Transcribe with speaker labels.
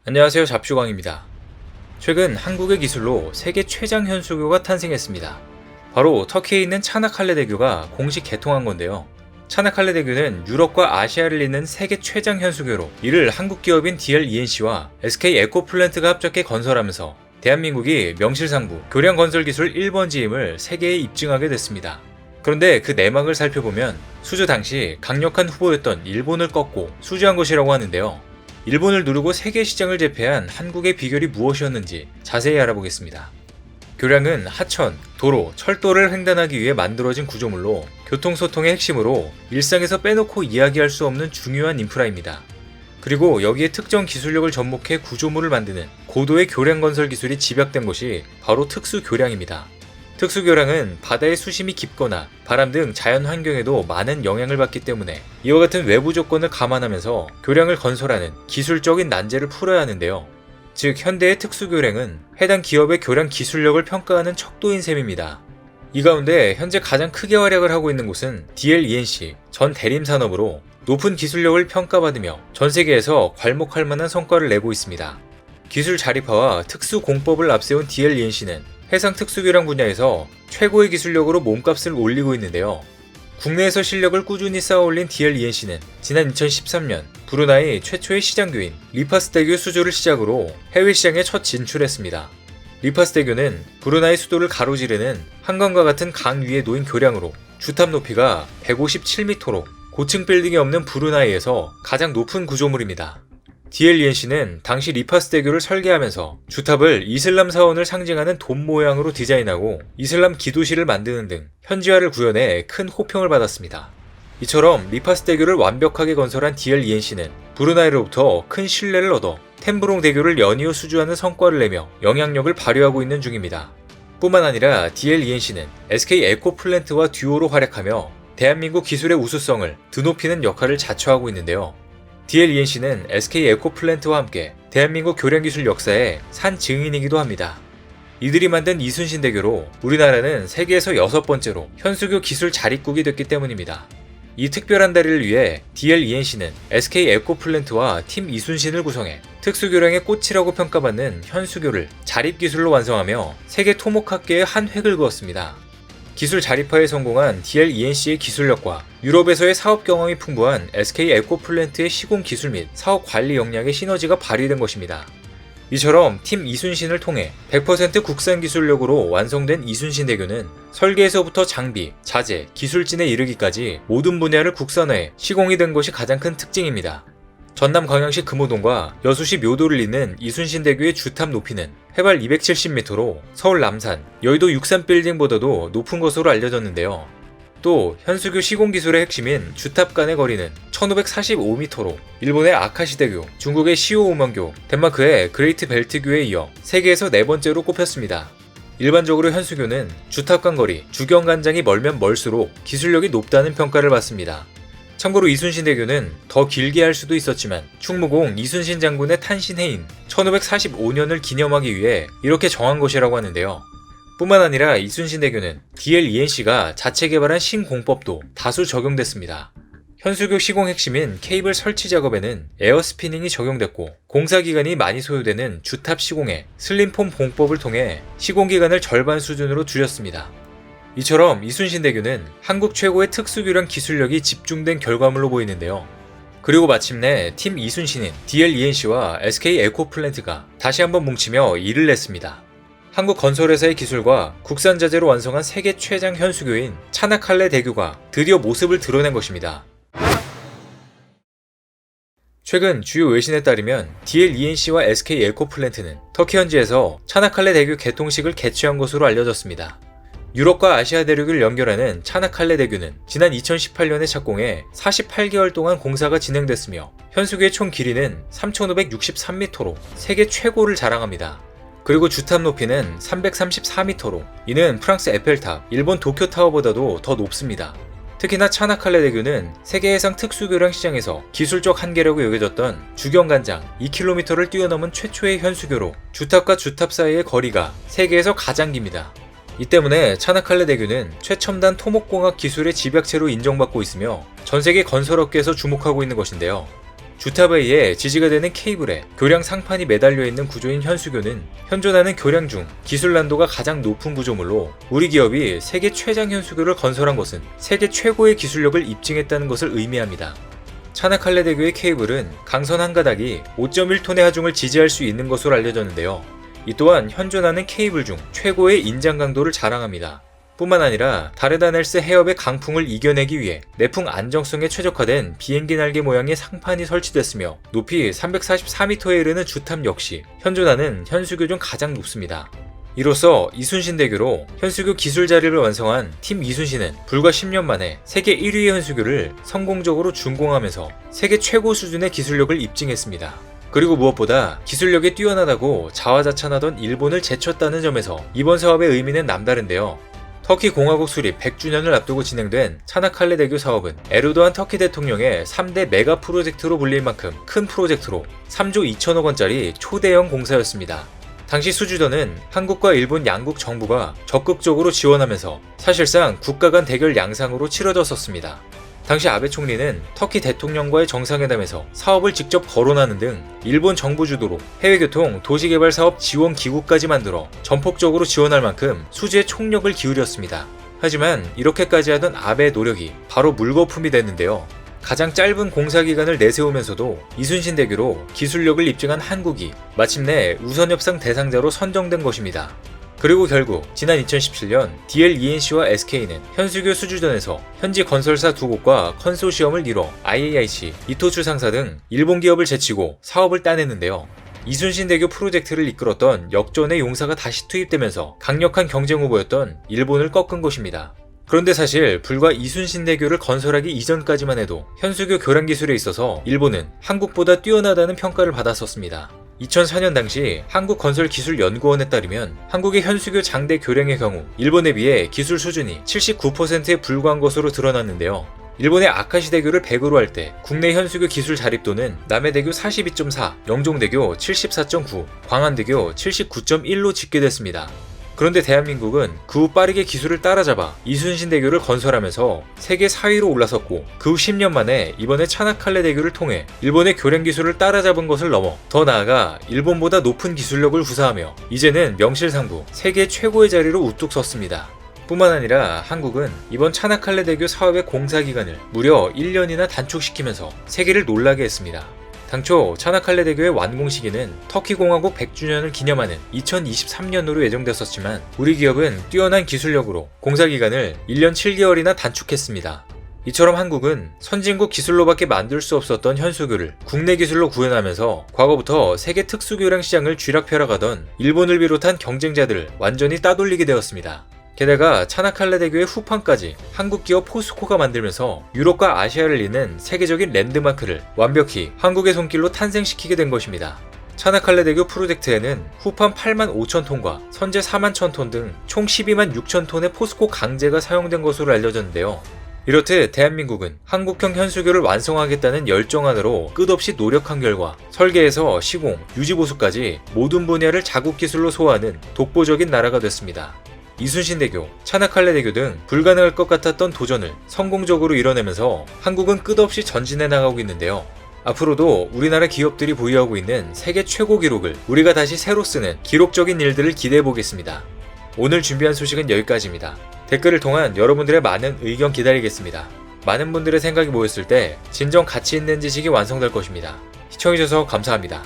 Speaker 1: 안녕하세요, 잡주광입니다. 최근 한국의 기술로 세계 최장 현수교가 탄생했습니다. 바로 터키에 있는 차나칼레 대교가 공식 개통한 건데요. 차나칼레 대교는 유럽과 아시아를 잇는 세계 최장 현수교로, 이를 한국 기업인 DLENC와 SK 에코플랜트가 합작해 건설하면서 대한민국이 명실상부 교량 건설 기술 1번지임을 세계에 입증하게 됐습니다. 그런데 그 내막을 살펴보면 수주 당시 강력한 후보였던 일본을 꺾고 수주한 것이라고 하는데요. 일본을 누르고 세계 시장을 제패한 한국의 비결이 무엇이었는지 자세히 알아보겠습니다. 교량은 하천, 도로, 철도를 횡단하기 위해 만들어진 구조물로 교통소통의 핵심으로 일상에서 빼놓고 이야기할 수 없는 중요한 인프라입니다. 그리고 여기에 특정 기술력을 접목해 구조물을 만드는 고도의 교량 건설 기술이 집약된 것이 바로 특수교량입니다. 특수교량은 바다의 수심이 깊거나 바람 등 자연 환경에도 많은 영향을 받기 때문에 이와 같은 외부 조건을 감안하면서 교량을 건설하는 기술적인 난제를 풀어야 하는데요. 즉 현대의 특수교량은 해당 기업의 교량 기술력을 평가하는 척도인 셈입니다. 이 가운데 현재 가장 크게 활약을 하고 있는 곳은 DLENC 전 대림산업으로 높은 기술력을 평가받으며 전 세계에서 괄목할 만한 성과를 내고 있습니다. 기술 자립화와 특수 공법을 앞세운 DLENC는 해상 특수교량 분야에서 최고의 기술력으로 몸값을 올리고 있는데요. 국내에서 실력을 꾸준히 쌓아올린 DLENC는 지난 2013년 브루나이 최초의 시장교인 리파스 대교 수주를 시작으로 해외 시장에 첫 진출했습니다. 리파스 대교는 브루나이 수도를 가로지르는 한강과 같은 강 위에 놓인 교량으로 주탑 높이가 157m로 고층 빌딩이 없는 브루나이에서 가장 높은 구조물입니다. DLENC는 당시 리파스 대교를 설계하면서 주탑을 이슬람 사원을 상징하는 돔 모양으로 디자인하고 이슬람 기도실을 만드는 등 현지화를 구현해 큰 호평을 받았습니다. 이처럼 리파스 대교를 완벽하게 건설한 DLENC는 브루나이로부터 큰 신뢰를 얻어 템브롱 대교를 연이어 수주하는 성과를 내며 영향력을 발휘하고 있는 중입니다. 뿐만 아니라 DLENC는 SK 에코플랜트와 듀오로 활약하며 대한민국 기술의 우수성을 드높이는 역할을 자처하고 있는데요. DLENC는 SK 에코플랜트와 함께 대한민국 교량기술 역사의 산 증인이기도 합니다. 이들이 만든 이순신 대교로 우리나라는 세계에서 6번째로 현수교 기술 자립국이 됐기 때문입니다. 이 특별한 다리를 위해 DLENC는 SK 에코플랜트와 팀 이순신을 구성해 특수교량의 꽃이라고 평가받는 현수교를 자립기술로 완성하며 세계 토목학계에 한 획을 그었습니다. 기술 자립화에 성공한 DLENC의 기술력과 유럽에서의 사업 경험이 풍부한 SK 에코플랜트의 시공 기술 및 사업 관리 역량의 시너지가 발휘된 것입니다. 이처럼 팀 이순신을 통해 100% 국산 기술력으로 완성된 이순신 대교는 설계에서부터 장비, 자재, 기술진에 이르기까지 모든 분야를 국산화해 시공이 된 것이 가장 큰 특징입니다. 전남 광양시 금호동과 여수시 묘도를 잇는 이순신 대교의 주탑 높이는 해발 270m로 서울 남산, 여의도 63빌딩보다도 높은 것으로 알려졌는데요. 또 현수교 시공 기술의 핵심인 주탑 간의 거리는 1545m로 일본의 아카시 대교, 중국의 시오우먼교, 덴마크의 그레이트 벨트교에 이어 세계에서 4번째로 꼽혔습니다. 일반적으로 현수교는 주탑 간 거리, 주경간장이 멀면 멀수록 기술력이 높다는 평가를 받습니다. 참고로 이순신 대교는 더 길게 할 수도 있었지만 충무공 이순신 장군의 탄신해인 1545년을 기념하기 위해 이렇게 정한 것이라고 하는데요. 뿐만 아니라 이순신 대교는 DLENC가 자체 개발한 신공법도 다수 적용됐습니다. 현수교 시공 핵심인 케이블 설치 작업에는 에어스피닝이 적용됐고 공사기간이 많이 소요되는 주탑 시공에 슬림폼 공법을 통해 시공기간을 절반 수준으로 줄였습니다. 이처럼 이순신 대교는 한국 최고의 특수교량 기술력이 집중된 결과물로 보이는데요. 그리고 마침내 팀 이순신인 DLENC와 SK 에코플랜트가 다시 한번 뭉치며 일을 냈습니다. 한국 건설회사의 기술과 국산 자재로 완성한 세계 최장 현수교인 차나칼레 대교가 드디어 모습을 드러낸 것입니다. 최근 주요 외신에 따르면 DLENC와 SK 에코플랜트는 터키 현지에서 차나칼레 대교 개통식을 개최한 것으로 알려졌습니다. 유럽과 아시아 대륙을 연결하는 차나칼레 대교는 지난 2018년에 착공해 48개월 동안 공사가 진행됐으며 현수교의 총 길이는 3,563m로 세계 최고를 자랑합니다. 그리고 주탑 높이는 334m로 이는 프랑스 에펠탑, 일본 도쿄타워보다도 더 높습니다. 특히나 차나칼레 대교는 세계 해상 특수교량 시장에서 기술적 한계라고 여겨졌던 주경간장 2km를 뛰어넘은 최초의 현수교로 주탑과 주탑 사이의 거리가 세계에서 가장 깁니다. 이 때문에 차나칼레 대교는 최첨단 토목공학 기술의 집약체로 인정받고 있으며 전세계 건설업계에서 주목하고 있는 것인데요. 주탑에 지지가 되는 케이블에 교량 상판이 매달려 있는 구조인 현수교는 현존하는 교량 중 기술 난도가 가장 높은 구조물로 우리 기업이 세계 최장 현수교를 건설한 것은 세계 최고의 기술력을 입증했다는 것을 의미합니다. 차나칼레대교의 케이블은 강선 한 가닥이 5.1톤의 하중을 지지할 수 있는 것으로 알려졌는데요. 이 또한 현존하는 케이블 중 최고의 인장 강도를 자랑합니다. 뿐만 아니라 다르다넬스 해협의 강풍을 이겨내기 위해 내풍 안정성에 최적화된 비행기 날개 모양의 상판이 설치됐으며 높이 344m에 이르는 주탑 역시 현존하는 현수교 중 가장 높습니다. 이로써 이순신대교로 현수교 기술 자료를 완성한 팀 이순신은 불과 10년 만에 세계 1위의 현수교를 성공적으로 준공하면서 세계 최고 수준의 기술력을 입증했습니다. 그리고 무엇보다 기술력이 뛰어나다고 자화자찬하던 일본을 제쳤다는 점에서 이번 사업의 의미는 남다른데요. 터키 공화국 수립 100주년을 앞두고 진행된 차나칼레대교 사업은 에르도안 터키 대통령의 3대 메가 프로젝트로 불릴 만큼 큰 프로젝트로 3조 2천억 원짜리 초대형 공사였습니다. 당시 수주전은 한국과 일본 양국 정부가 적극적으로 지원하면서 사실상 국가 간 대결 양상으로 치러졌었습니다. 당시 아베 총리는 터키 대통령과의 정상회담에서 사업을 직접 거론하는 등 일본 정부 주도로 해외교통 도시개발 사업 지원 기구까지 만들어 전폭적으로 지원할 만큼 수주에 총력을 기울였습니다. 하지만 이렇게까지 하던 아베의 노력이 바로 물거품이 됐는데요. 가장 짧은 공사 기간을 내세우면서도 이순신대교로 기술력을 입증한 한국이 마침내 우선협상 대상자로 선정된 것입니다. 그리고 결국 지난 2017년 DLENC와 SK는 현수교 수주전에서 현지 건설사 두 곳과 컨소시엄을 이뤄 IAIC, 이토츠 상사 등 일본 기업을 제치고 사업을 따냈는데요. 이순신대교 프로젝트를 이끌었던 역전의 용사가 다시 투입되면서 강력한 경쟁 후보였던 일본을 꺾은 것입니다. 그런데 사실 불과 이순신대교를 건설하기 이전까지만 해도 현수교 교량 기술에 있어서 일본은 한국보다 뛰어나다는 평가를 받았었습니다. 2004년 당시 한국건설기술연구원에 따르면 한국의 현수교 장대 교량의 경우 일본에 비해 기술 수준이 79%에 불과한 것으로 드러났는데요. 일본의 아카시 대교를 100으로 할 때 국내 현수교 기술 자립도는 남해대교 42.4, 영종대교 74.9, 광안대교 79.1로 집계됐습니다. 그런데 대한민국은 그 후 빠르게 기술을 따라잡아 이순신대교를 건설하면서 세계 4위로 올라섰고 그 후 10년 만에 이번에 차나칼레 대교를 통해 일본의 교량 기술을 따라잡은 것을 넘어 더 나아가 일본보다 높은 기술력을 구사하며 이제는 명실상부 세계 최고의 자리로 우뚝 섰습니다. 뿐만 아니라 한국은 이번 차나칼레 대교 사업의 공사 기간을 무려 1년이나 단축시키면서 세계를 놀라게 했습니다. 당초 차나칼레 대교의 완공 시기는 터키 공화국 100주년을 기념하는 2023년으로 예정됐었지만 우리 기업은 뛰어난 기술력으로 공사 기간을 1년 7개월이나 단축했습니다. 이처럼 한국은 선진국 기술로밖에 만들 수 없었던 현수교를 국내 기술로 구현하면서 과거부터 세계 특수교량 시장을 쥐락펴락하던 일본을 비롯한 경쟁자들을 완전히 따돌리게 되었습니다. 게다가 차나칼레 대교의 후판까지 한국 기업 포스코가 만들면서 유럽과 아시아를 잇는 세계적인 랜드마크를 완벽히 한국의 손길로 탄생시키게 된 것입니다. 차나칼레 대교 프로젝트에는 후판 8만 5천 톤과 선제 4만 1,000톤 등 총 12만 6천 톤의 포스코 강제가 사용된 것으로 알려졌는데요. 이렇듯 대한민국은 한국형 현수교를 완성하겠다는 열정 안으로 끝없이 노력한 결과 설계에서 시공, 유지보수까지 모든 분야를 자국 기술로 소화하는 독보적인 나라가 됐습니다. 이순신대교, 차나칼레 대교 등 불가능할 것 같았던 도전을 성공적으로 이뤄내면서 한국은 끝없이 전진해 나가고 있는데요. 앞으로도 우리나라 기업들이 보유하고 있는 세계 최고 기록을 우리가 다시 새로 쓰는 기록적인 일들을 기대해 보겠습니다. 오늘 준비한 소식은 여기까지입니다. 댓글을 통한 여러분들의 많은 의견 기다리겠습니다. 많은 분들의 생각이 모였을 때 진정 가치 있는 지식이 완성될 것입니다. 시청해주셔서 감사합니다.